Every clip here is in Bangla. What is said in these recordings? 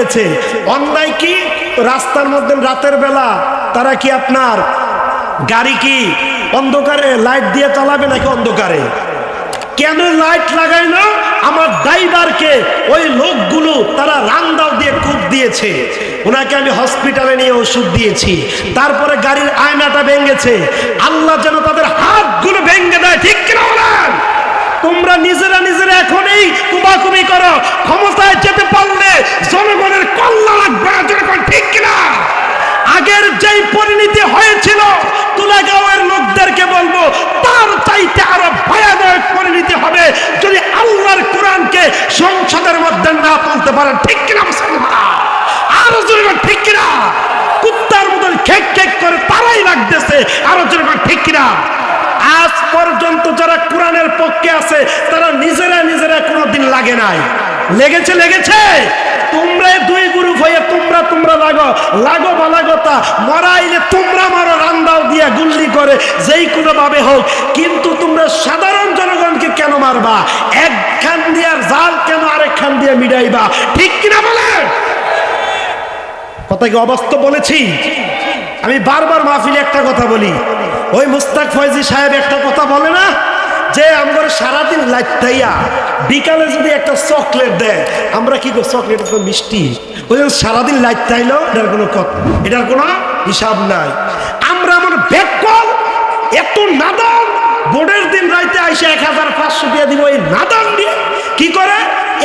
গেছে। অন্যায় কি? রাস্তার মধ্যে রাতের বেলা তারা কি আপনার গাড়ি কি অন্ধকারে লাইট দিয়ে চালাবে নাকি অন্ধকারে? কেন লাইট লাগাইলো? আমার ড্রাইভারকে ওই লোকগুলো তারা রান্দাও দিয়ে কূপ দিয়েছে, ওনাকে আমি হসপিটালে নিয়ে ওষুধ দিয়েছি, তারপরে গাড়ির আয়নাটা ভেঙেছে। আল্লাহ যেন তাদের হাতগুলো ভেঙে দেয়, ঠিক কিনা বলেন? তোমরা নিজেরা এখন এই কুবাকুবি করো, ক্ষমতায় যেতে পারলে জনগণের কল্যাণ লাগবে, ঠিক কিনা? আগের যেই পরিণতি হয়েছিল তুলাগাঁওয়ের লোকদেরকে বলবো তার চাইতে আরো ভয়ানক পরিণতি হবে যদি আল্লাহর কোরআনকে সংসদের মধ্যে না তুলতে পারেন, ঠিক কিনা মুসলমান? আরো জোরে ঠিক কিনা? কুত্তার মতন খেক খেক করে তারাই লাগতেছে, আরো জোরে ঠিক কিনা? আজ পর্যন্ত যারা কোরআনের পক্ষে আছে তারা নিজেরা কোনোদিন লাগে নাই। লেগেছে। তোমরা দুই গ্রুপ হয়ে তোমরা লাগো বালাগতা মরাইলে তোমরা মারো, রান্দাও দিয়া গুল্লি করে যেই কোনো ভাবে হোক, কিন্তু তোমরা সাধারণ জনগণকে কেন মারবা? এক খান দিয়ার জাল কেন আরেক খান দিয়ে মিটাইবা, ঠিক কিনা বলেন? কথা কি অবাস্তব বলেছি? আমি বারবার মাহফিলে একটা কথা বলি, ওই মুস্তাক ফয়জি সাহেব একটা কথা বলে না যে আমরা সারাদিন লাইটাইয়া বিকালে যদি একটা চকলেট দেয় আমরা কি করি? চকলেট তো মিষ্টি, ওই সারাদিন লাইটাইলো, এটার কোনো হিসাব নাই। আমরা আমার বেকল এত নাদান, বোর্ডের দিন রাইতে আইসে 1500 টাকা দিব, এই নাদান দিয়ে কি করে?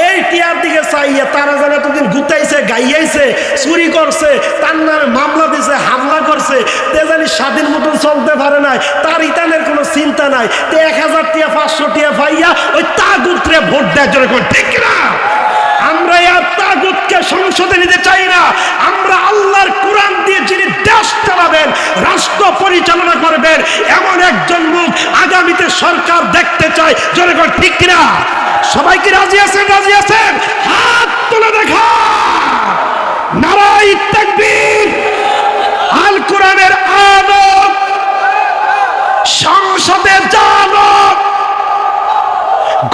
এই টিয়ার দিকে চাইয়া তারা যেন এতদিন গুতাইছে, গাইয়াইছে, চুরি করছে, তার নামে মামলা দিছে, হামলা করছে, তে জানি স্বাধীন মতন চলতে পারে নাই, তার ইতানের কোনো চিন্তা নাই, তে 1000 টাকা 500 টাকা পাইয়া ওই তাগুতরে ভোট দেয়, ঠিক কিনা? আমরা আর তাগুতকে সংসদে নিতে চাই না। আমরা আল্লাহর কোরআন দিয়ে যিনি দেশ চালাবেন, রাষ্ট্র পরিচালনা করবেন, এমন একজন মুখ আগামীতে সরকার দেখতে চাই, ঠিক কিনা? সবাই কি রাজি আছেন? হাত তুলে দেখা। নারায়ে তাকবীর। আল কোরআনের আলো সংসদে জানো,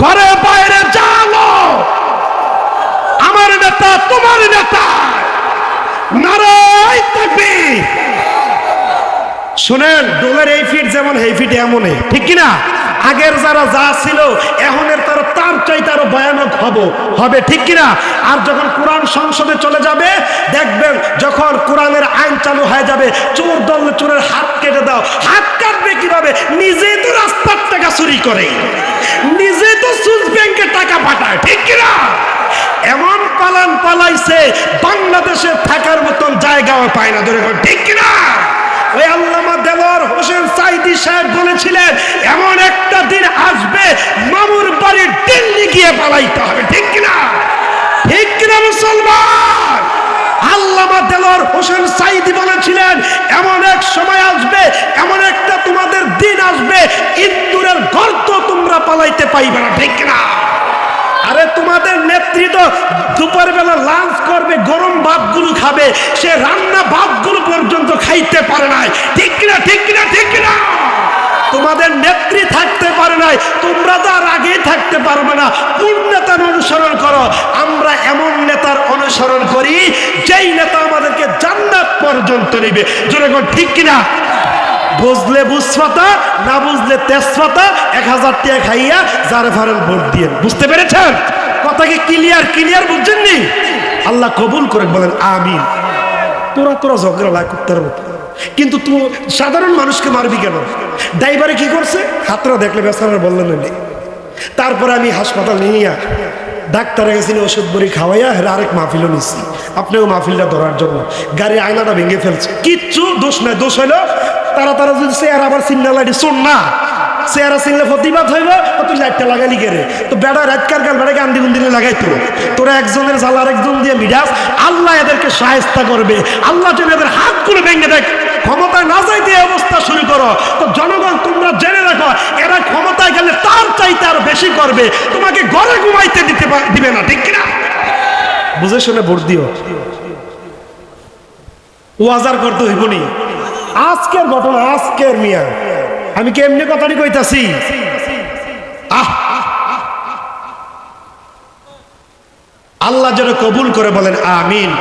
ঘরে বাইরে জানো, আমার নেতা তোমার নেতা। নারায়ে তাকবীর। শুনেন, ডোলের এই ফিট যেমন এই ফিট এমনই, ঠিক কিনা? আগের যারা যা ছিল এখনের তারা তার চাইতে আরো ভয়ানক হবে, ঠিক কিনা? আর যখন কোরআন সংসদে চলে যাবে দেখবেন, যখন কোরআনের আইন চালু হয়ে যাবে, চোর ধরলে চোরের হাত কেটে দাও। হাত কাটবে কিভাবে? নিজেই তো রাস্তার টাকা চুরি করে, নিজেই তো সুইস ব্যাংকে টাকা পাঠায়, ঠিক কিনা? এমন পালাইছে বাংলাদেশে থাকার মতন জায়গাও পায় না, ঠিক কিনা? ওই আল্লামা দেলোয়ার হোসেন সাঈদী সাহেব বলেছিলেন এমন একটা দিন আসবে মামুর বাড়ির দিল্লি গিয়ে পালাইতে হবে, ঠিক কিনা? ঠিক কিনা মুসলমান? আল্লামা দেলোয়ার হোসেন সাঈদী বলেছিলেন এমন এক সময় আসবে, এমন একটা তোমাদের দিন আসবে, ইন্দুরের গর্ত তোমরা পালাইতে পাইবে না, ঠিক কিনা? আরে তোমাদের নেতৃত্ব দুপুর বেলা লাঞ্চ করবে, গরম ভাতগুলো খাবে, সে রান্না ভাতগুলো পর্যন্ত খাইতে পারে নাই, ঠিক কিনা? তোমাদের নেত্রী থাকতে পারে নাই, তোমরা তো আর আগেই থাকতে পারবে না। কোন নেতার অনুসরণ করো? আমরা এমন নেতার অনুসরণ করি যেই নেতা আমাদেরকে জান্নাত পর্যন্ত নিবে, ঠিক কিনা? বুঝলে বুঝপাতা, না বুঝলে তেজপাতা, 1000 টাকা খাইয়া যারে ফারেন ভোট দিয়ে। বুঝতে পেরেছেন? কথা কি ক্লিয়ার বুঝছেননি? আল্লাহ কবুল করে, বলেন আমিন। তোরা ঝগড়া লাগ কুত্তার মতো, কিন্তু তুই সাধারণ মানুষকে মারবি কেন? ড্রাইভারে কি করছে? হাতরা দেখলে বেচারা বললেন না। তারপরে আমি হাসপাতাল নিয়ে ডাক্তারে গেছিল, ওষুধ বড়ি খাওয়াইয়া আরেক মাহফিলও নিচ্ছি, আপনিও মাহফিলটা ধরার জন্য। গাড়ির আয়নাটা ভেঙে ফেলছে, কিচ্ছু দোষ নাই। দোষ হইলো তারা যদি চেয়ার আবার চিন্না লাইটি শোন না, চেয়ারা চিনলে প্রতিবাদ হইব, তুই লাইটটা লাগালি কে রে? তো বেড়া রাতকার গাল বেড়াকে আন্দি গুন্দিনে লাগাইতো, তোরা একজনের জাল আরেকজন দিয়ে মিডাস। আল্লাহ এদেরকে শায়েস্তা করবে, আল্লাহ যেন এদের হাতগুলো ভেঙে দেয়। ক্ষমতায় না যাইতে অবস্থা শুরু করো তো জনগণ তোমরা জেনে রাখো, এরা ক্ষমতায় গেলে তার চাইতে আরো বেশি করবে, তোমাকে ঘরে ঘুমাইতে দিবে না, ঠিক কিনা? বুঝে শুনে ভোট দিও। ওয়াজার করতে হইব নি? আজকের ঘটনা, আজকের মিয়া, আমি কেমনে কথাটি কইতাছি। আল্লাহ যেন কবুল করে, বলেন আমিন।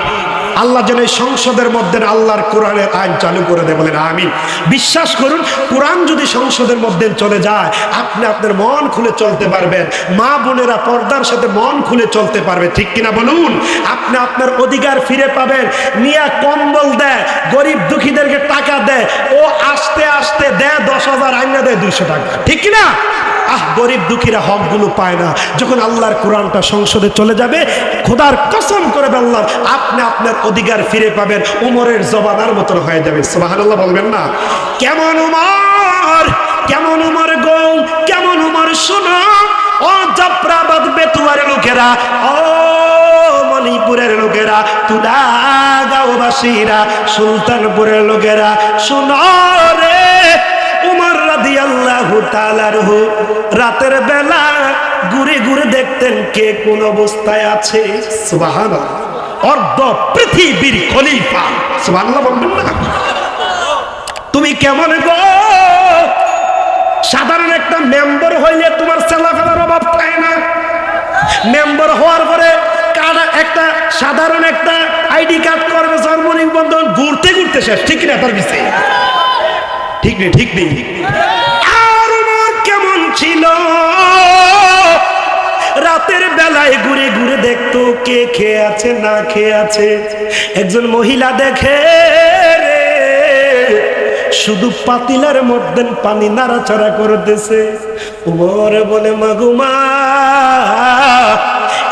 আল্লাহ যেন এই সংসদের মধ্যে আল্লাহর কোরআনের আইন চালু করে দেয়, বলেন আমিন। বিশ্বাস করুন, কোরআন যদি সংসদের মধ্যে চলে যায়, আপনি আপনার মন খুলে চলতে পারবেন। মা বোনেরা পর্দার সাথে মন খুলে চলতে পারবে, ঠিক কিনা বলুন? আপনি আপনার অধিকার ফিরে পাবেন। মিয়া কম্বল দেয়, গরিব দুঃখীদেরকে টাকা দেয়, ও আস্তে আস্তে দেয় 10,000, আইনা দেয় 200 টাকা, ঠিক কিনা? গরিব দুঃখীরা হকগুলো পায় না। যখন আল্লাহর কোরআনটা সংসদে চলে যাবে, খোদার কসম করে বললাম, আপনি আপনার অধিকার ফিরে পাবেন। উমরের জবানার মতন হয়ে যাবে। সুবহানাল্লাহ বলবেন না? কেমন উমর, কেমন উমর গো, কেমন উমর শোনো। ও জাফরাবাদ বেতুয়ার লোকেরা, ও মণিপুরের লোকেরা, তুলাগাঁওবাসীরা, সুলতানপুরের লোকেরা, শোনো রে। উমর রাদিয়াল্লাহু তাআলা আনহু রাতের বেলা ঘুরে ঘুরে দেখতেন কে কোন অবস্থায় আছে। সুবহানাল্লাহ। অর্ধ পৃথিবীর খলিফা, সুবহানাল্লাহ বলবেন না? তুমি কেমন গো? সাধারণ একটা মেম্বার হইলে তোমার চেলাফেলার অভাব থাকে না। মেম্বার হওয়ার পরে একটা সাধারণ একটা আইডি কার্ড করবে, সর্বনিম্ন বন্ধন ঘুরতে ঘুরতে শেষ, ঠিক না? তার বিষয়ে ঠিক নেই, ঠিক নেই। আর উমর কেমন ছিল? রাতের বেলায় ঘুরে ঘুরে দেখতো কে খেয়ে আছে না খেয়ে আছে। একজন মহিলা দেখে রে, শুধু পাতিলার মধ্যে পানি নাড়াচাড়া করতেছে। উমর বলে, মাগুমা,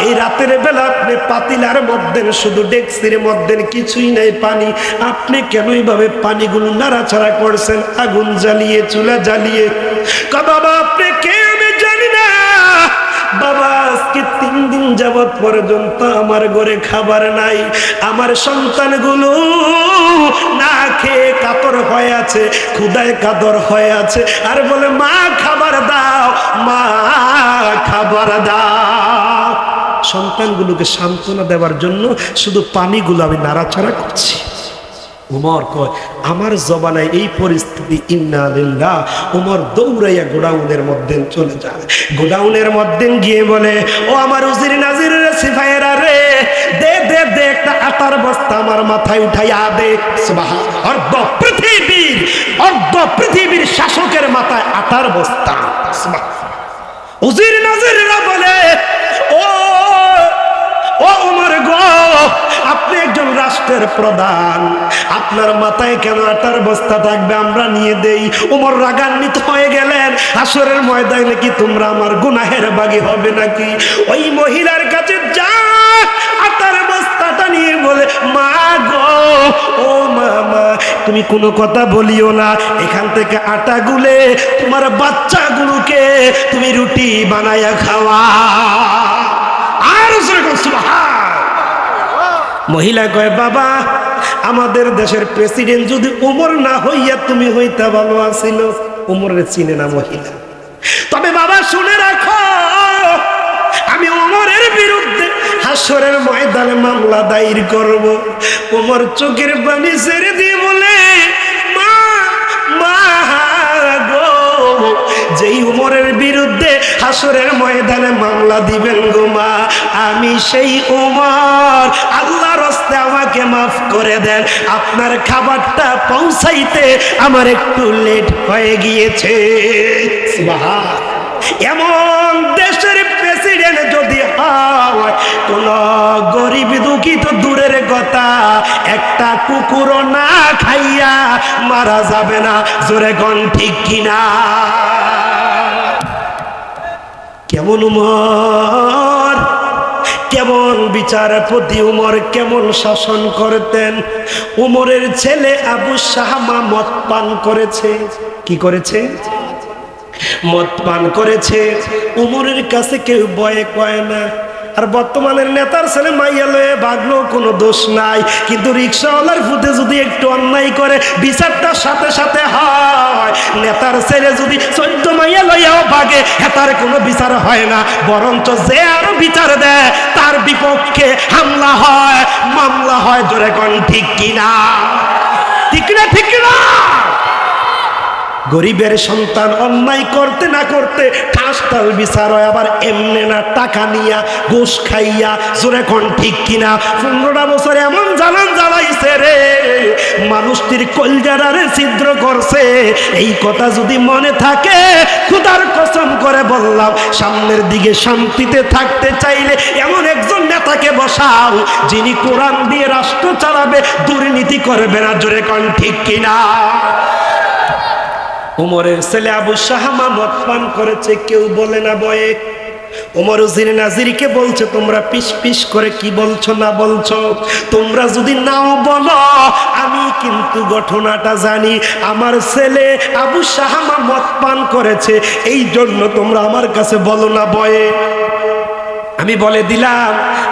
এই রাতের বেলা আপনি পাতিলার মধ্যে, শুধু ডেক্সির মধ্যে কিছুই নাই পানি, আপনি কেন এইভাবে পানিগুলো নাড়াচাড়া করছেন আগুন জ্বালিয়ে, চুলা জ্বালিয়ে? বাবা আপনি কে? আমি জানি না বাবা। আজকে 3 দিন যাবত পর্যন্ত আমার ঘরে খাবার নাই। আমার সন্তানগুলো না খেয়ে কাতর হয়ে আছে, ক্ষুধায় কাতর হয়ে আছে। আর বলে, মা খাবার দাও, মা খাবার দাও। সন্তানগুলোকে সান্ত্বনা দেওয়ার জন্য শুধু পানিগুলো আমি নাড়াচাড়া করছি। উমর কয়, আমার জবানায় এই পরিস্থিতি, ইন্না লিল্লাহ। উমর দৌড়াইয়া গোডাউনের মধ্যে চলে যায়। গোডাউনের মধ্যে গিয়ে বলে, ও আমার উজির নাজির সিপাহীরা রে, দে দে দে একটা আটার বস্তা আমার মাথায় উঠাইয়া দে। সুবহানাল্লাহ। অর্ধ পৃথিবীর শাসকের মাথায় আটার বস্তা। সুবহানাল্লাহ। উজির নাজিররা বলে, ও উমর গো, আপনি একজন রাষ্ট্রের প্রধান, আপনার মাথায় কেন আটার বস্তা থাকবে? আমরা নিয়ে দেই। উমর রাগান্বিত হয়ে গেলেন। হাসরের ময়দানে কি তোমরা আমার গুনাহের ভাগী হবে নাকি? ওই মহিলার কাছে যা, আটার বস্তাটা নিয়ে বলে, মা গো, ও মামা, তুমি কোনো কথা বলিও না। এখান থেকে আটা গুলে তোমার বাচ্চাগুলোকে তুমি রুটি বানায়া খাওয়া। আর মহিলা কয়, বাবা আমাদের দেশের প্রেসিডেন্ট যদি উমর না হইয়া তুমি হইতা ভালো আছিল। উমরের চিনে না মহিলা। তবে বাবা শুনে রাখো, আমি উমরের বিরুদ্ধে হাসরের ময়দানে মামলা দায়ের করব। উমর চোখের পানি ছেড়ে দিয়ে বলে, মা মা গো, যেই উমরের বিরুদ্ধে হাসরের ময়দানে মামলা দিবেন গো মা, আমি সেই উমর। আল্লাহর রাস্তায় আমাকে মাফ করে দেন, আপনার খাবারটা পৌঁছাইতে আমার একটু লেট হয়ে গিয়েছে। সুবহানাল্লাহ। এমন দেশের প্রেসিডেন্ট যদি হয়, কোন গরিব দুঃখী তো দূরের কথা, একটা কুকুরও না খাইয়া মারা যাবে না। জোরে কোন ঠিক কিনা? কেমন উমর, কেমন বিচারপতি উমর, কেমন শাসন করতেন। উমরের ছেলে আবু শাহামা মদ পান করেছে। কি করেছে? মদ পান করেছে। উমরের কাছে কেউ ভয়ে কয় না। আর বর্তমানের নেতার ছেলে মাইয়া লয়ে ভাগলেও কোনো দোষ নাই, কিন্তু রিক্সাওয়ালার ফুটে যদি একটু অন্যায় করে বিচারটা সাথে সাথে হয়। নেতার ছেলে যদি 14 মাইয়া লইয়াও ভাগে, তার কোনো বিচার হয় না, বরঞ্চ যে আরো বিচার দেয় তার বিপক্ষে হামলা হয়, মামলা হয়। জোরে কোন ঠিক কিনা? ঠিক কিনা? ঠিক কিনা? গরিবের সন্তান অন্যায় করতে না করতে ঠাসটাল বিচার হয়, আবার এমনি না টাকা নিয়া ঘুষ খাইয়া। জোরে কোন ঠিক কিনা? 15টা বছর এমন জ্বালান জ্বালাইছে রে, মানুষটির কলজারারে ছিদ্র করছে। এই কথা যদি মনে থাকে, খোদার কসম করে বললাম, সামনের দিকে শান্তিতে থাকতে চাইলে এমন একজন নেতাকে বসাও যিনি কোরআন দিয়ে রাষ্ট্র চালাবে, দুর্নীতি করবে না। জোরে কোন ঠিক কিনা? উমরের ছেলে আবু শাহামা মদ পান করেছে, কেউ বলে না বয়ে। উমর উজির নাজিরকে বলছে, তোমরা পিস পিস করে কি বলছো না বলছো? তোমরা যদি নাও বলো, আমি কিন্তু ঘটনাটা জানি। আমার ছেলে আবু শাহামা মদ পান করেছে, এই জন্য তোমরা আমার কাছে বলো না বয়ে। আমি বলে দিলাম,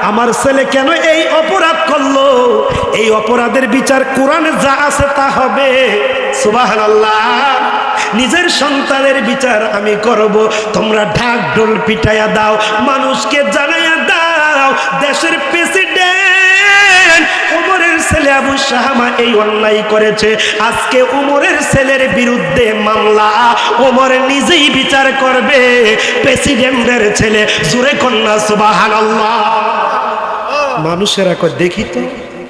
আমার ছেলে কেন এই অপরাধ করলো, এই অপরাধের বিচার কোরআনে যা আছে তা হবে। সুবহানাল্লাহ। নিজের সন্তানের বিচার আমি করব, তোমরা ঢাক ঢোল পিটাইয়া দাও, মানুষকে জানাইয়া দাও দেশের প্রেসিডেন্ট উমরের ছেলে আবু শাহামা এই অন্যায় করেছে। আজকে উমরের ছেলের বিরুদ্ধে মামলা, উমর নিজেই বিচার করবে প্রেসিডেন্টের ছেলে। জোরে কন্যা সুবহানাল্লাহ। মানুষেরা কয়, দেখি তো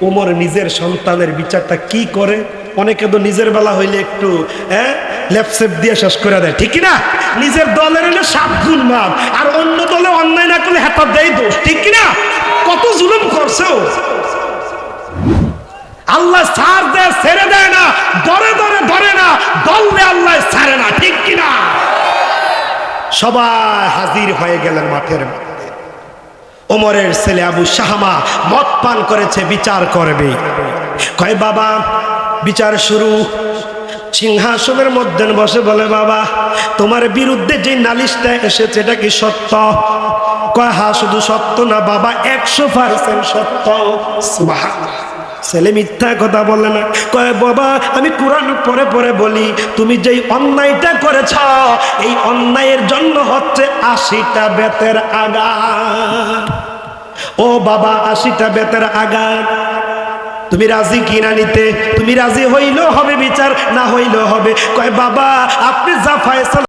উমর নিজের সন্তানের বিচারটা কি করে। অনেকে তো নিজের বেলা হইলে একটু লেপসেপ দিয়ে শেষ করে দেয়, ঠিক না? নিজের দলের হলে 7 গুণ মাপ, আর অন্য দলে অন্যায় না করলে হেতার দেয় দোষ, ঠিক কিনা? কত জুলুম করছে ও। আল্লাহ ছাড় দেয়, ছেড়ে দেয় না, ধরে ধরে ধরে না, দললে আল্লাহ ছাড়ে না, ঠিক কিনা? সবাই হাজির হয়ে গেলেন মাঠের মধ্যে। ওমরের ছেলে আবু শাহামা মদ পান করেছে, বিচার করবে। কয় বাবা, বিচার শুরু। সিংহাসনের মধ্যে বসে বলে, বাবা তোমার বিরুদ্ধে যে নালিশটা এসেছে এটা কি সত্য? কয় হ্যাঁ, শুধু সত্য না বাবা, 100% সত্য। সুবহানাল্লাহ। ছেলে মিথ্যা কথা বলে না। কয় বাবা, আমি কোরআন পড়ে পড়ে বলি, তুমি যেই অন্যায়টা করেছ, এই অন্যায়ের জন্য হচ্ছে 80টা বেতের আঘাত। ও বাবা, 80টা বেতের আঘাত। তুমি রাজি কিনা নিতে? তুমি রাজি হইলেও হবে বিচার, না হইলেও হবে। কয় বাবা, আপনি যা ফয়সালা